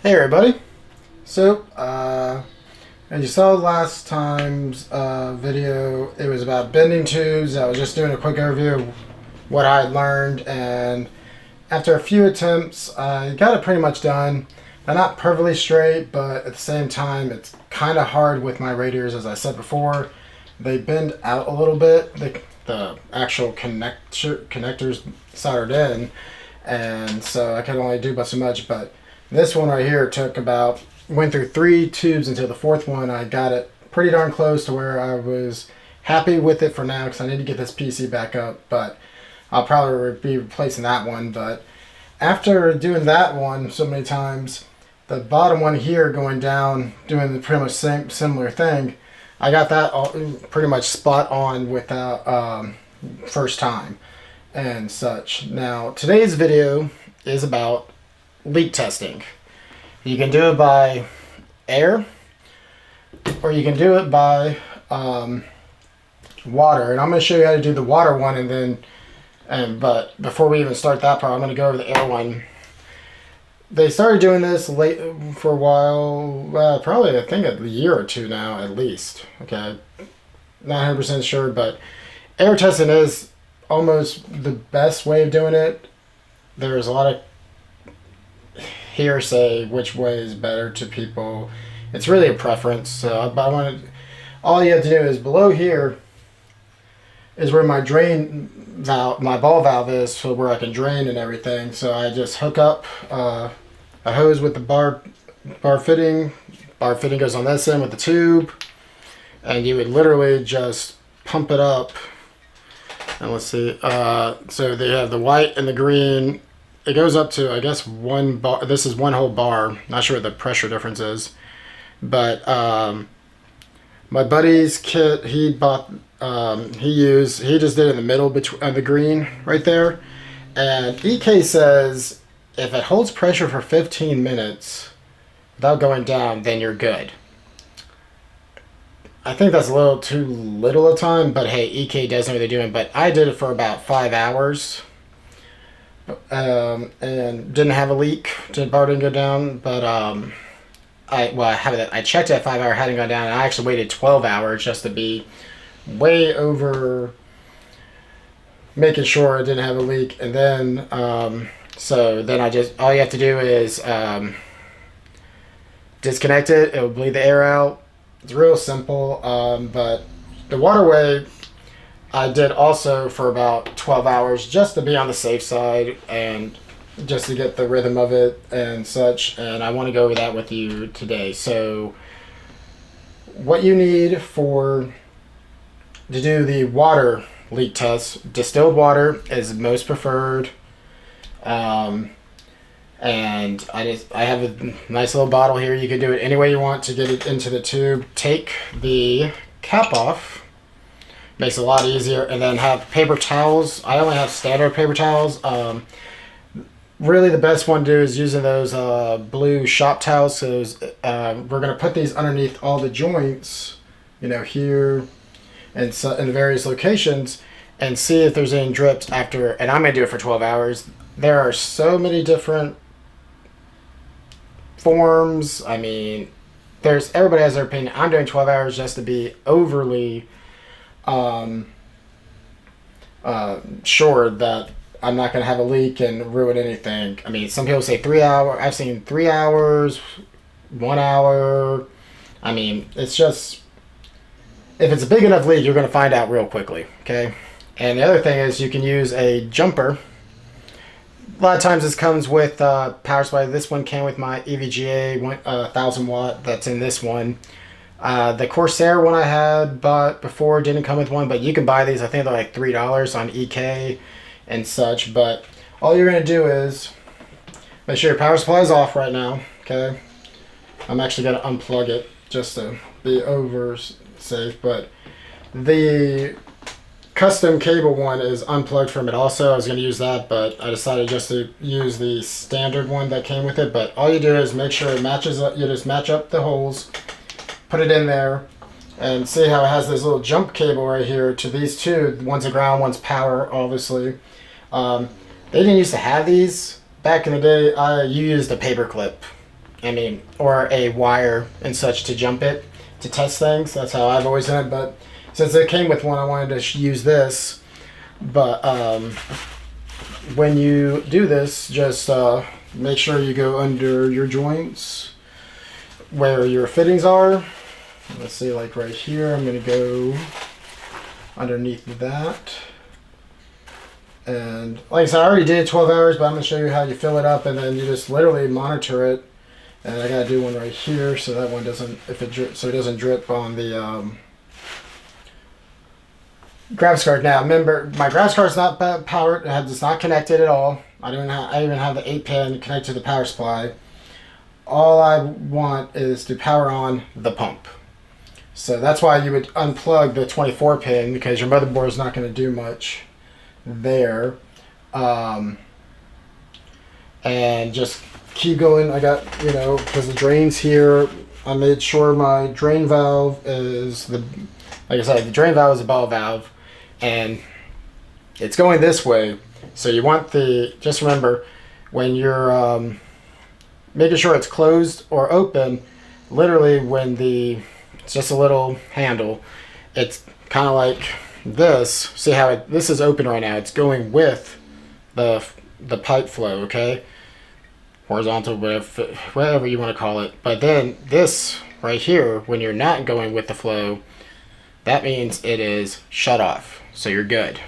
Hey everybody! So, as you saw last time's video, it was about bending tubes. I was just doing a quick overview of what I had learned, and after a few attempts, I got it pretty much done. Now, not perfectly straight, but at the same time, it's kind of hard with my radiators, as I said before. They bend out a little bit, the actual connectors soldered in, and so I could only do but so much, but this one right here went through 3 tubes until the 4th one. I got it pretty darn close to where I was happy with it for now, because I need to get this PC back up, but I'll probably be replacing that one. But after doing that one so many times, the bottom one here going down, doing the pretty much same similar thing, I got that all, pretty much spot on with that first time and such. Now, today's video is about leak testing. You can do it by air, or you can do it by water, and I'm going to show you how to do the water one, but before we even start that part, I'm going to go over the air one. They started doing this late for a while, probably I think a year or two now at least. Okay, not 100% sure, but air testing is almost the best way of doing it. There's a lot of hearsay which way is better to people. It's really a preference. So all you have to do is below here is where my drain valve, my ball valve is, so where I can drain and everything. So I just hook up a hose with the bar fitting. Bar fitting goes on this end with the tube, and you would literally just pump it up. And let's see. So they have the white and the green. It goes up to, I guess, 1 bar. This is 1 whole bar. Not sure what the pressure difference is. But my buddy's kit, he just did it in the middle between the green right there. And EK says if it holds pressure for 15 minutes without going down, then you're good. I think that's a little too little a time, but hey, EK does know what they're doing. But I did it for about 5 hours. And didn't have a leak. Bar didn't go down, but I checked at 5 hour, hadn't gone down, and I actually waited 12 hours just to be way over making sure I didn't have a leak. And then so then all you have to do is disconnect it. It will bleed the air out. It's real simple. But the waterway I did also for about 12 hours just to be on the safe side and just to get the rhythm of it and such. And I want to go over that with you today. So what you need to do the water leak test, distilled water is most preferred. And I have a nice little bottle here. You can do it any way you want to get it into the tube. Take the cap off. Makes it a lot easier, and then have paper towels. I only have standard paper towels. Really the best one to do is using those blue shop towels. So we're going to put these underneath all the joints, here and so in the various locations, and see if there's any drips after, and I'm going to do it for 12 hours. There are so many different forms. I mean, everybody has their opinion. I'm doing 12 hours just to be overly sure that I'm not going to have a leak and ruin anything. I mean, some people say 3 hours. I've seen 3 hours, 1 hour. I mean, it's just, if it's a big enough leak, you're going to find out real quickly, okay? And the other thing is you can use a jumper. A lot of times this comes with power supply. This one came with my EVGA 1000 watt that's in this one. The Corsair one I had bought before didn't come with one, but you can buy these. I think they're like $3 on EK and such. But all you're going to do is make sure your power supply is off right now. Okay, I'm actually going to unplug it just to be over safe. But the custom cable one is unplugged from it also. I was going to use that, but I decided just to use the standard one that came with it. But all you do is make sure it matches up. You just match up the holes, put it in there, and see how it has this little jump cable right here to these two. One's a ground, one's power, obviously. They didn't used to have these. Back in the day, I used a paper clip. or a wire and such to jump it to test things. That's how I've always done it. But since it came with one, I wanted to use this. But when you do this, just make sure you go under your joints where your fittings are. Let's see, like right here, I'm going to go underneath that. And like I said, I already did 12 hours, but I'm going to show you how you fill it up, and then you just literally monitor it. And I got to do one right here so that one doesn't, so it doesn't drip on the graphics card. Now remember, my graphics card is not powered, it's not connected at all. I even have the 8-pin connected to the power supply. All I want is to power on the pump. So that's why you would unplug the 24-pin, because your motherboard is not going to do much there. And just keep going. I got, because the drain's here, I made sure my drain valve is like I said, the drain valve is a ball valve, and it's going this way. So you want just remember, when you're making sure it's closed or open, literally when it's just a little handle, it's kind of like this. See how this is open right now, it's going with the pipe flow, okay? Horizontal, whatever you want to call it. But then this right here, when you're not going with the flow, that means it is shut off, so you're good.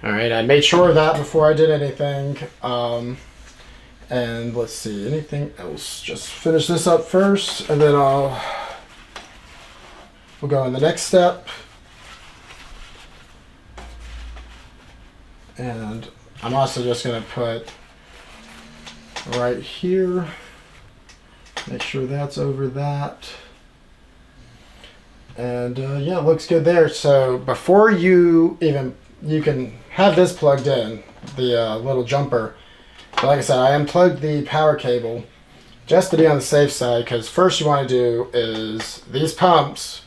Alright, I made sure of that before I did anything. And let's see, anything else? Just finish this up first, and then we'll go in the next step. And I'm also just going to put right here, make sure that's over that. And yeah, it looks good there. So before you can have this plugged in, the little jumper. But like I said, I unplugged the power cable just to be on the safe side, because first you want to do is these pumps,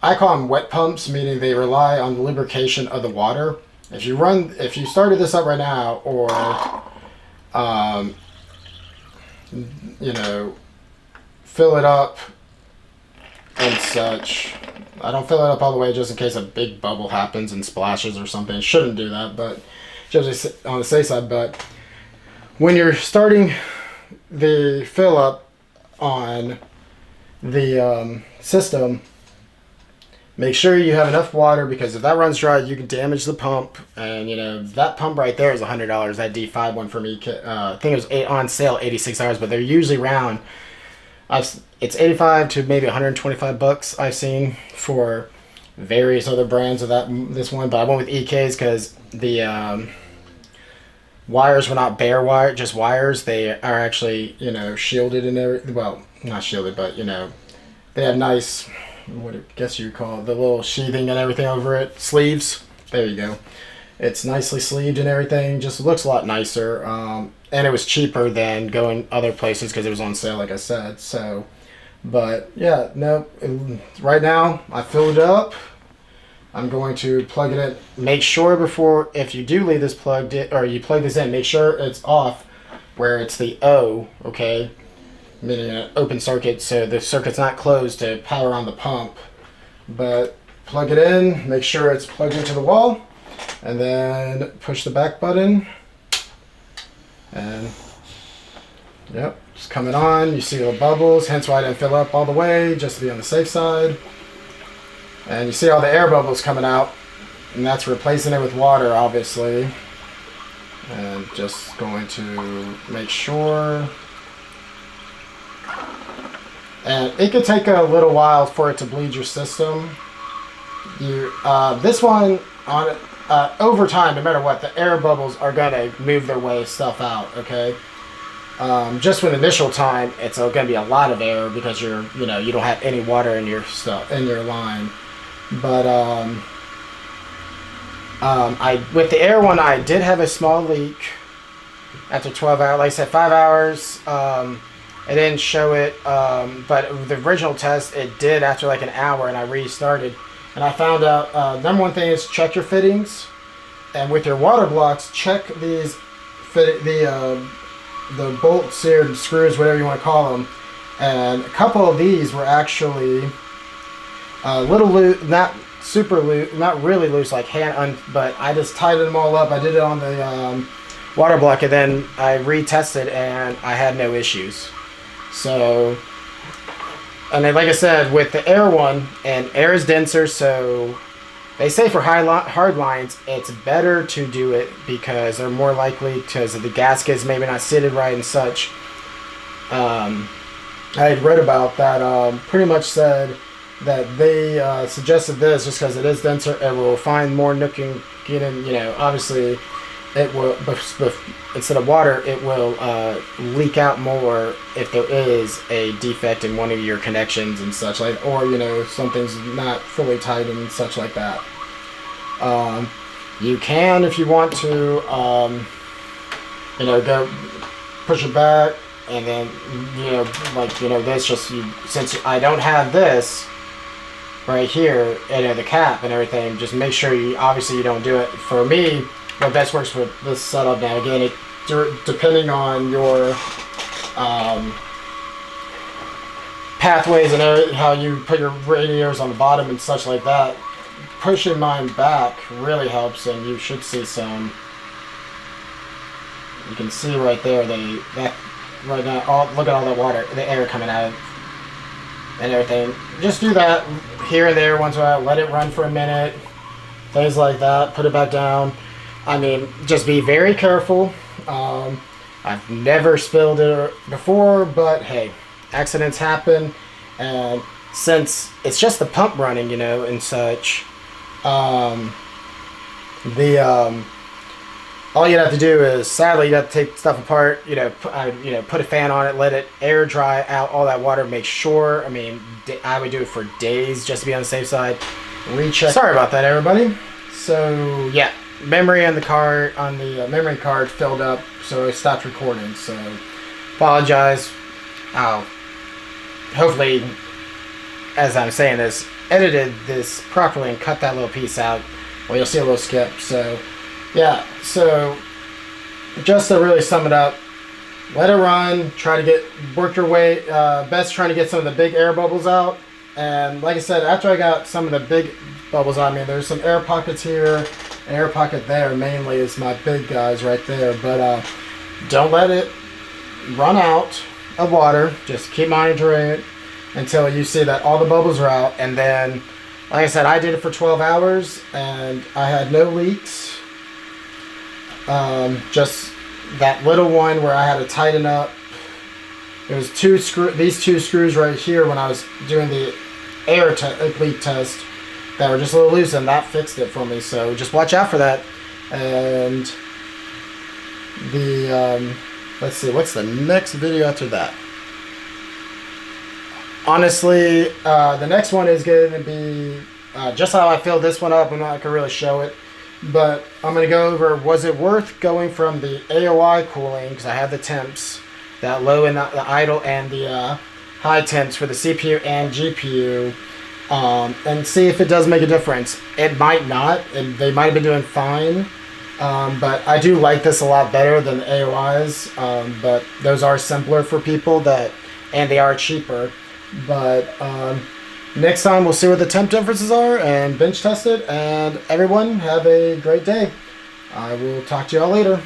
I call them wet pumps, meaning they rely on the lubrication of the water. If you started this up right now, or fill it up and such. I don't fill it up all the way just in case a big bubble happens and splashes or something. Shouldn't do that, but just on the safe side. But when you're starting the fill up on the system, make sure you have enough water, because if that runs dry, you can damage the pump. And that pump right there is $100. That D5 one for me, I think it was on sale $86, but they're usually around. It's 85 to maybe 125 bucks I've seen for various other brands of this one, but I went with EK's because the wires were not bare wire, just wires. They are actually shielded and everything. Well, not shielded, but they have nice, what I guess you would call it, the little sheathing and everything over it. Sleeves. There you go. It's nicely sleeved and everything. Just looks a lot nicer. And it was cheaper than going other places because it was on sale, like I said. So, but yeah, no. Right now, I filled it up. I'm going to plug it in. Make sure before, if you do leave this plugged in, or you plug this in, make sure it's off where it's the O, okay? Meaning an open circuit, so the circuit's not closed to power on the pump. But plug it in, make sure it's plugged into the wall, and then push the back button. And yep, it's coming on. You see the bubbles, hence why I didn't fill up all the way, just to be on the safe side. And you see all the air bubbles coming out, and that's replacing it with water, obviously. And just going to make sure. And it could take a little while for it to bleed your system. This one, over time, no matter what, the air bubbles are gonna move their way stuff out. Okay. Just with initial time, it's gonna be a lot of air because you don't have any water in your line. But with the air one, I did have a small leak after 12 hours. Like I said, 5 hours. It didn't show it, but the original test, it did after like an hour, and I restarted. And I found out, number one thing is check your fittings. And with your water blocks, check the the bolts here, the screws, whatever you want to call them, and a couple of these were actually a little loose, not super loose, not really loose, like but I just tightened them all up. I did it on the water block, and then I retested, and I had no issues. So, and then, like I said, with the air one, and air is denser, so they say for hard lines, it's better to do it because they're more likely, because the gaskets maybe not seated right and such. I had read about that, pretty much said that they suggested this just because it is denser. It will find more nooking, obviously it will, instead of water, it will leak out more if there is a defect in one of your connections and such, like, or something's not fully tight and such like that. You can, if you want to, go push it back, and then this, just since I don't have this right here, the cap and everything, just make sure you don't do it. For me, what best works for this setup, now again, it depending on your pathways and how you put your radiators on the bottom and such like that, pushing mine back really helps, and you should see some. You can see right there, right now, look at all that water, the air coming out and everything. Just do that here and there once in a while. Let it run for a minute, things like that. Put it back down. I mean, just be very careful. I've never spilled it before, but hey, accidents happen, and since it's just the pump running, and such, all you'd have to do is, sadly, you'd have to take stuff apart, put a fan on it, let it air dry out all that water, make sure, I would do it for days just to be on the safe side. Recheck. Sorry about that, everybody. So, yeah, memory on the memory card filled up, so I stopped recording, so apologize. I'll hopefully, as I'm saying this, edited this properly and cut that little piece out, or you'll see a little skip. So yeah, so just to really sum it up, let it run, try to work your way, best trying to get some of the big air bubbles out. And like I said, after I got some of the big bubbles out, there's some air pockets here, an air pocket there mainly is my big guys right there, but don't let it run out of water. Just keep monitoring it until you see that all the bubbles are out, and then, like I said, I did it for 12 hours and I had no leaks. Just that little one where I had to tighten up. There was these two screws right here when I was doing the air leak test that were just a little loose, and that fixed it for me. So just watch out for that. And let's see, what's the next video after that? Honestly, the next one is going to be just how I filled this one up. I'm not going to really show it, but I'm going to go over, was it worth going from the AOI cooling, because I have the temps, that low and the idle and the high temps for the CPU and GPU, and see if it does make a difference. It might not, and they might have been doing fine, but I do like this a lot better than the AOIs, but those are simpler for people, and they are cheaper. But next time we'll see what the temp differences are and bench test it, and everyone have a great day. I will talk to y'all later.